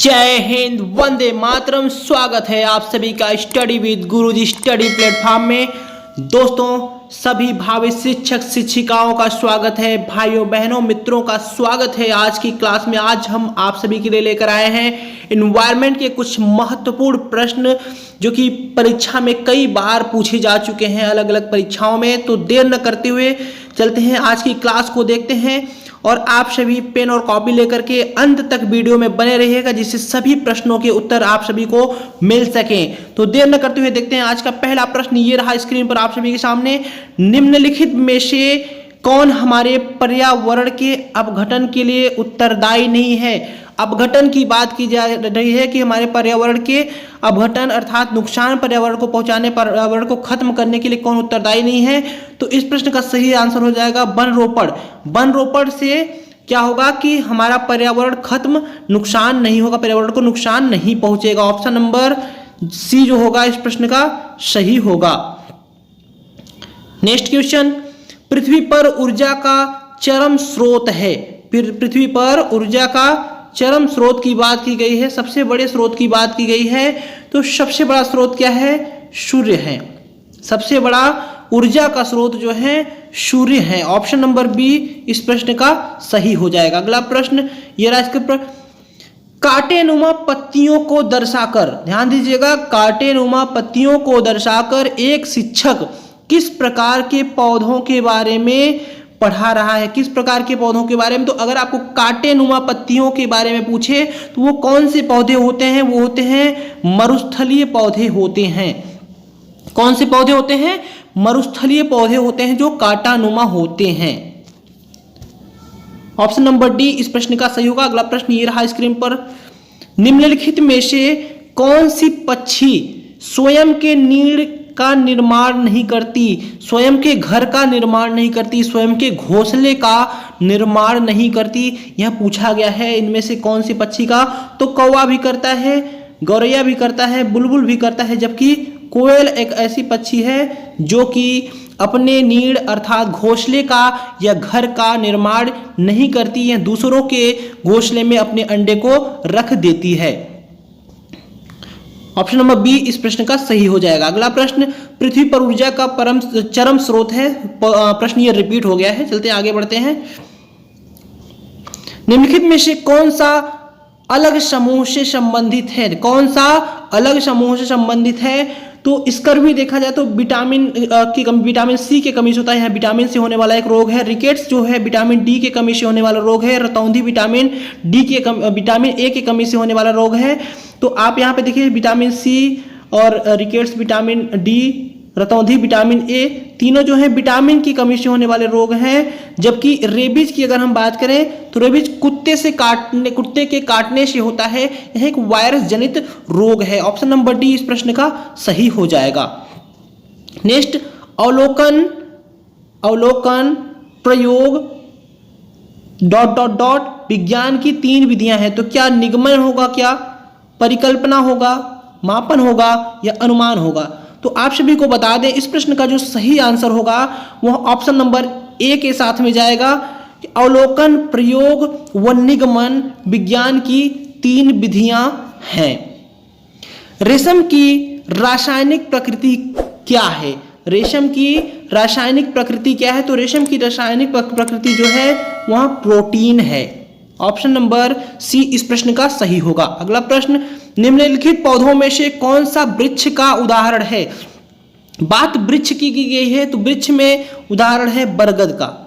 जय हिंद, वंदे मातरम। स्वागत है आप सभी का study with Guruji study platform में। दोस्तों, सभी भावी शिक्षक शिक्षिकाओं का स्वागत है, भाइयों बहनों मित्रों का स्वागत है आज की क्लास में। आज हम आप सभी के लिए लेकर आए हैं एनवायरनमेंट के कुछ महत्वपूर्ण प्रश्न जो कि परीक्षा में कई बार पूछे जा चुके हैं अलग अलग परीक्षाओं में। तो देर न करते हुए चलते हैं आज की क्लास को देखते हैं और आप सभी पेन और कॉपी लेकर के अंत तक वीडियो में बने रहिएगा जिससे सभी प्रश्नों के उत्तर आप सभी को मिल सकें। तो देर न करते हुए देखते हैं आज का पहला प्रश्न। ये रहा स्क्रीन पर आप सभी के सामने। निम्नलिखित में से कौन हमारे पर्यावरण के अपघटन के लिए उत्तरदायी नहीं है? अपघटन की बात की जा रही है कि हमारे पर्यावरण के अपघटन अर्थात नुकसान पर्यावरण को पहुंचाने, पर्यावरण को खत्म करने के लिए कौन उत्तरदायी नहीं है? तो इस प्रश्न का सही आंसर हो जाएगा वन रोपण। वन रोपण से क्या होगा कि हमारा पर्यावरण खत्म, नुकसान नहीं होगा, पर्यावरण को नुकसान नहीं पहुंचेगा। ऑप्शन नंबर सी जो होगा इस प्रश्न का सही होगा। Next question. पृथ्वी पर ऊर्जा का चरम स्रोत है। पृथ्वी पर ऊर्जा का चरम स्रोत की बात की गई है, सबसे बड़े स्रोत की बात की गई है। तो सबसे बड़ा स्रोत क्या है? सूर्य है। सबसे बड़ा ऊर्जा का स्रोत जो है सूर्य है। ऑप्शन नंबर बी इस प्रश्न का सही हो जाएगा। अगला प्रश्न ये रहा इसके ऊपर। कांटेनुमा पत्तियों को दर्शाकर, ध्यान दीजिएगा, कांटेनुमा पत्तियों को दर्शाकर एक शिक्षक किस प्रकार के पौधों के बारे में पढ़ा रहा है? किस प्रकार के पौधों के बारे में? तो अगर आपको कांटेनुमा पत्तियों के बारे में पूछे तो वो कौन से पौधे होते हैं? वो होते हैं मरुस्थलीय पौधे होते हैं। कौन से पौधे होते हैं? मरुस्थलीय पौधे होते हैं जो कांटानुमा होते हैं। ऑप्शन नंबर डी इस प्रश्न का सही होगा। अगला प्रश्न ये रहा स्क्रीन पर। निम्नलिखित में से कौन सी पक्षी स्वयं के नीड़ का निर्माण नहीं करती, स्वयं के घर का निर्माण नहीं करती, स्वयं के घोंसले का निर्माण नहीं करती? यह पूछा गया है इनमें से कौन सी पक्षी का? तो कौवा भी करता है, गौरैया भी करता है, बुलबुल भी करता है, जबकि कोयल एक ऐसी पक्षी है जो कि अपने नीड़ अर्थात घोंसले का या घर का निर्माण नहीं करती है, दूसरों के घोंसले में अपने अंडे को रख देती है। ऑप्शन नंबर बी इस प्रश्न का सही हो जाएगा। अगला प्रश्न। पृथ्वी पर ऊर्जा का चरम स्रोत है। प्रश्न ये रिपीट हो गया है, चलते आगे बढ़ते हैं। निम्नलिखित में से कौन सा अलग समूह से संबंधित है? कौन सा अलग समूह से संबंधित है? तो इसका भी देखा जाए तो विटामिन सी की कमी से होता है। विटामिन से होने वाला एक रोग है। रिकेट्स जो है विटामिन डी की कमी से होने वाला रोग है। रतौंधी विटामिन ए की कमी से होने वाला रोग है। तो आप यहाँ पे देखिए विटामिन सी और रिकेट्स विटामिन डी, रतौंधी विटामिन ए, तीनों जो है विटामिन की कमी से होने वाले रोग हैं। जबकि रेबीज की अगर हम बात करें तो रेबीज कुत्ते के काटने से होता है। यह एक वायरस जनित रोग है। ऑप्शन नंबर डी इस प्रश्न का सही हो जाएगा। नेक्स्ट। अवलोकन प्रयोग ... विज्ञान की 3 विधियां हैं। तो क्या निगमन होगा, क्या परिकल्पना होगा, मापन होगा या अनुमान होगा? तो आप सभी को बता दें इस प्रश्न का जो सही आंसर होगा वह ऑप्शन नंबर ए के साथ में जाएगा। अवलोकन, प्रयोग व निगमन विज्ञान की 3 विधियां हैं। रेशम की रासायनिक प्रकृति क्या है? रेशम की रासायनिक प्रकृति क्या है? तो रेशम की रासायनिक प्रकृति जो है वह प्रोटीन है। ऑप्शन नंबर सी इस प्रश्न का सही होगा। अगला प्रश्न। निम्नलिखित पौधों में से कौन सा वृक्ष का उदाहरण है? बात वृक्ष की गई है तो वृक्ष में उदाहरण है बरगद का।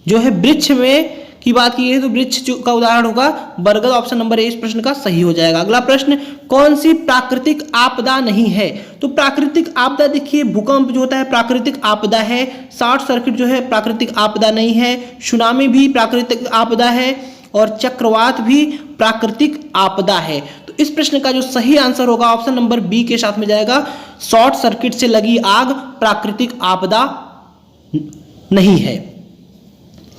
जो है वृक्ष में की बात की गई है तो वृक्ष का उदाहरण होगा बरगद। ऑप्शन नंबर ए इस प्रश्न का सही हो जाएगा। अगला प्रश्न। कौन सी प्राकृतिक आपदा नहीं है? तो प्राकृतिक आपदा देखिए भूकंप जो होता है प्राकृतिक आपदा है। शॉर्ट सर्किट जो है प्राकृतिक आपदा नहीं है। सुनामी भी प्राकृतिक आपदा है और चक्रवात भी प्राकृतिक आपदा है। तो इस प्रश्न का जो सही आंसर होगा ऑप्शन नंबर बी के साथ में जाएगा। शॉर्ट सर्किट से लगी आग प्राकृतिक आपदा नहीं है।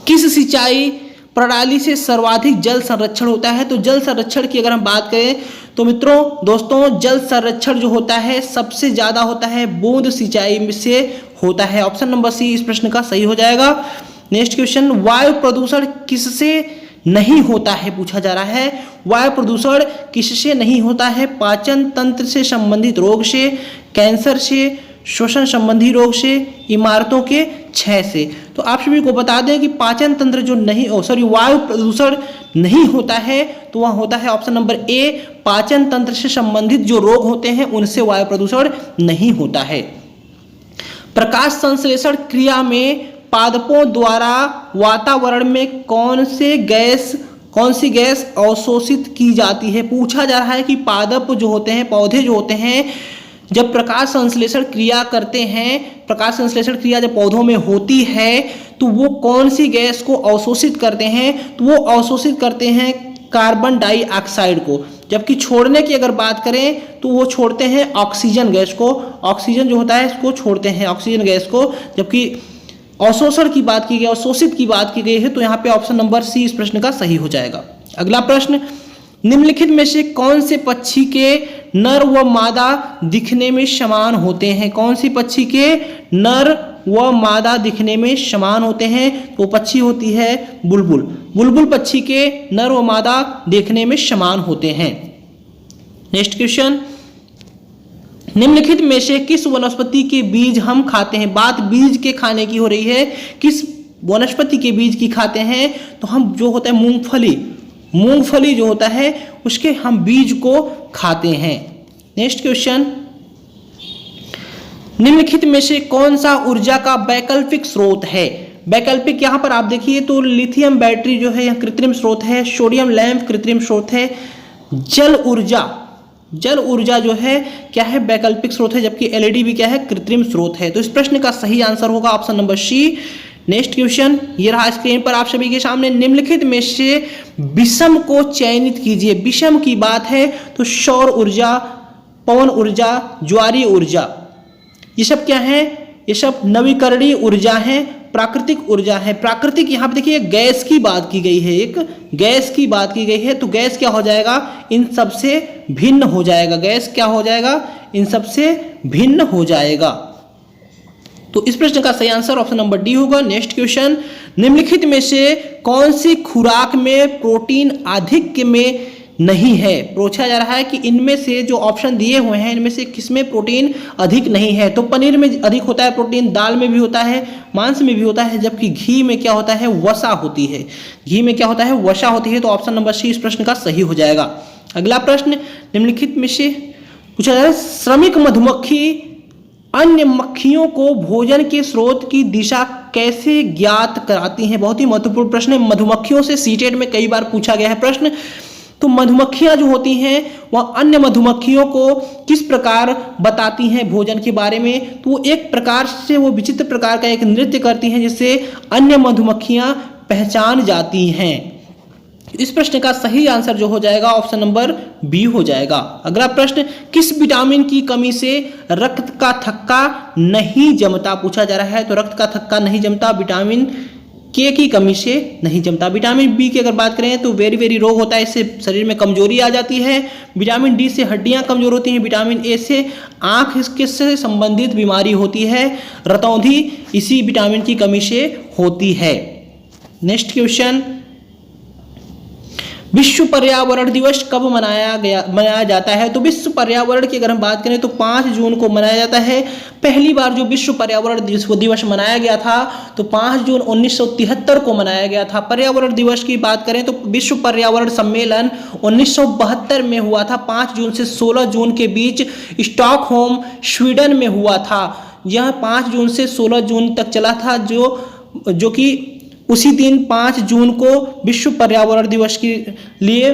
किस सिंचाई प्रणाली से सर्वाधिक जल संरक्षण होता है? तो जल संरक्षण की अगर हम बात करें तो मित्रों दोस्तों जल संरक्षण जो होता है सबसे ज्यादा होता है बूंद सिंचाई से होता है। ऑप्शन नंबर सी इस प्रश्न का सही हो जाएगा। Next question. वायु प्रदूषण किससे नहीं होता है पूछा जा रहा है। वायु प्रदूषण किससे नहीं होता है? पाचन तंत्र से संबंधित रोग से, कैंसर से, श्वसन संबंधी रोग से, इमारतों के क्षय से। तो आप सभी को बता दें कि पाचन तंत्र जो नहीं वायु प्रदूषण नहीं होता है तो वह होता है ऑप्शन नंबर ए, पाचन तंत्र से संबंधित जो रोग होते हैं उनसे वायु प्रदूषण नहीं होता है। प्रकाश संश्लेषण क्रिया में पादपों द्वारा वातावरण में कौन सी गैस अवशोषित की जाती है? पूछा जा रहा है कि पादप जो होते हैं, पौधे जो होते हैं, जब प्रकाश संश्लेषण क्रिया करते हैं, प्रकाश संश्लेषण क्रिया जब पौधों में होती है तो वो कौन सी गैस को अवशोषित करते हैं? तो वो अवशोषित करते हैं कार्बन डाइऑक्साइड को, जबकि छोड़ने की अगर बात करें तो वो छोड़ते हैं ऑक्सीजन गैस को। ऑक्सीजन जो होता है इसको छोड़ते हैं, ऑक्सीजन गैस को। जबकि अवशोषण की बात की गई, अवशोषित की बात की गई है, तो यहाँ पे ऑप्शन नंबर सी इस प्रश्न का सही हो जाएगा। अगला प्रश्न, निम्नलिखित में से कौन से पक्षी के नर व मादा दिखने में समान होते हैं? कौन सी पक्षी के नर व मादा दिखने में समान होते हैं? तो पक्षी होती है बुलबुल। बुलबुल पक्षी के नर व मादा देखने में समान होते हैं। नेक्स्ट क्वेश्चन, निम्नलिखित में से किस वनस्पति के बीज हम खाते हैं? बात बीज के खाने की हो रही है। किस वनस्पति के बीज की खाते हैं? तो हम जो होता है मूंगफली जो होता है उसके हम बीज को खाते हैं। नेक्स्ट क्वेश्चन, निम्नलिखित में से कौन सा ऊर्जा का वैकल्पिक स्रोत है? वैकल्पिक यहाँ पर आप देखिए तो लिथियम बैटरी जो है यह कृत्रिम स्रोत है, सोडियम लैंप कृत्रिम स्रोत है, जल ऊर्जा जो है क्या है? वैकल्पिक स्रोत है, जबकि एलईडी भी क्या है? कृत्रिम स्रोत है। तो इस प्रश्न का सही आंसर होगा option number C. Next question, ये रहा स्क्रीन पर आप सभी के सामने। निम्नलिखित में से विषम को चयनित कीजिए। विषम की बात है तो सौर ऊर्जा, पवन ऊर्जा, ज्वारीय ऊर्जा, ये सब क्या है? ये सब नवीकरणीय ऊर्जा है, प्राकृतिक ऊर्जा है। प्राकृतिक यहाँ पे देखिए गैस की बात की गई है, एक गैस की बात की गई है, तो गैस क्या हो जाएगा? इन सबसे भिन्न हो जाएगा। गैस क्या हो जाएगा? इन सबसे भिन्न हो जाएगा। तो इस प्रश्न का सही आंसर ऑप्शन नंबर डी होगा। नेक्स्ट क्वेश्चन, निम्नलिखित में से कौन सी खुराक में प्रोटीन अधिक में नहीं है? पूछा जा रहा है कि इनमें से जो ऑप्शन दिए हुए हैं इनमें से किसमें प्रोटीन अधिक नहीं है? तो पनीर में अधिक होता है प्रोटीन, दाल में भी होता है, मांस में भी होता है, जबकि घी में क्या होता है? वसा होती है। घी में क्या होता है? वसा होती है। तो ऑप्शन नंबर सी इस प्रश्न का सही हो जाएगा। अगला प्रश्न, निम्नलिखित में से पूछा जा रहा है श्रमिक मधुमक्खी अन्य मक्खियों को भोजन के स्रोत की दिशा कैसे ज्ञात कराती हैं? बहुत ही महत्वपूर्ण प्रश्न है। मधुमक्खियों से सीटेट में कई बार पूछा गया है प्रश्न। तो मधुमक्खियां जो होती हैं वह अन्य मधुमक्खियों को किस प्रकार बताती हैं भोजन के बारे में? तो वो एक प्रकार से वो विचित्र प्रकार का एक नृत्य करती हैं जिससे अन्य मधुमक्खियां पहचान जाती हैं। इस प्रश्न का सही आंसर जो हो जाएगा ऑप्शन नंबर बी हो जाएगा। अगला प्रश्न, किस विटामिन की कमी से रक्त का थक्का नहीं जमता? पूछा जा रहा है। तो रक्त का थक्का नहीं जमता विटामिन के की कमी से नहीं जमता। विटामिन बी की अगर बात करें तो वेरी रोग होता है, इससे शरीर में कमजोरी आ जाती है। विटामिन डी से हड्डियां कमजोर होती हैं। विटामिन ए से आंख से संबंधित बीमारी होती है। रतौंधी इसी विटामिन की कमी से होती है। नेक्स्ट क्वेश्चन, विश्व पर्यावरण दिवस कब मनाया जाता है? तो विश्व पर्यावरण की अगर हम बात करें तो 5 जून को मनाया जाता है। पहली बार जो विश्व पर्यावरण दिवस मनाया गया था तो 5 जून 1973 को मनाया गया था। पर्यावरण दिवस की बात करें तो विश्व पर्यावरण सम्मेलन 1972 में हुआ था। 5 जून से 16 जून के बीच स्टॉकहोम स्वीडन में हुआ था। यह 5 जून से 16 जून तक चला था, जो कि उसी दिन 5 जून को विश्व पर्यावरण दिवस के लिए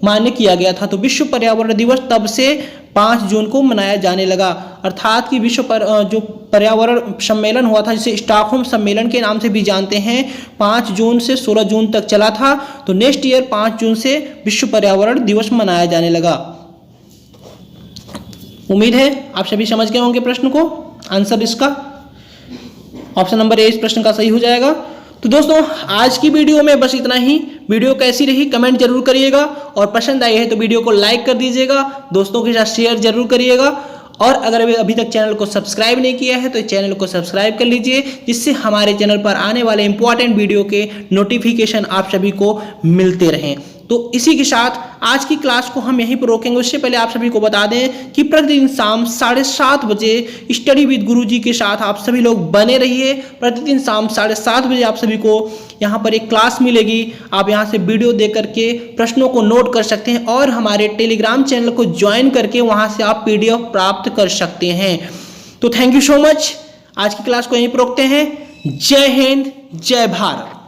मान्य किया गया था। तो विश्व पर्यावरण दिवस तब से 5 जून को मनाया जाने लगा। अर्थात कि जो पर्यावरण सम्मेलन हुआ था जिसे स्टॉकहोम सम्मेलन के नाम से भी जानते हैं, 5 जून से 16 जून तक चला था। तो नेक्स्ट ईयर 5 जून से विश्व पर्यावरण दिवस मनाया जाने लगा। उम्मीद है आप सभी समझ गए होंगे प्रश्न को। आंसर इसका ऑप्शन नंबर ए इस प्रश्न का सही हो जाएगा। तो दोस्तों आज की वीडियो में बस इतना ही। वीडियो कैसी रही कमेंट जरूर करिएगा और पसंद आई है तो वीडियो को लाइक कर दीजिएगा, दोस्तों के साथ शेयर जरूर करिएगा और अगर अभी तक चैनल को सब्सक्राइब नहीं किया है तो चैनल को सब्सक्राइब कर लीजिए, जिससे हमारे चैनल पर आने वाले इंपॉर्टेंट वीडियो के नोटिफिकेशन आप सभी को मिलते रहें। तो इसी के साथ आज की क्लास को हम यहीं पर रोकेंगे। उससे पहले आप सभी को बता दें कि प्रतिदिन शाम 7:30 बजे स्टडी विद गुरुजी के साथ आप सभी लोग बने रहिए। प्रतिदिन शाम 7:30 बजे आप सभी को यहाँ पर एक क्लास मिलेगी। आप यहाँ से वीडियो देख करके प्रश्नों को नोट कर सकते हैं और हमारे टेलीग्राम चैनल को ज्वाइन करके वहाँ से आप PDF प्राप्त कर सकते हैं। तो थैंक यू सो मच। आज की क्लास को यहीं पर रोकते हैं। जय हिंद, जय भारत।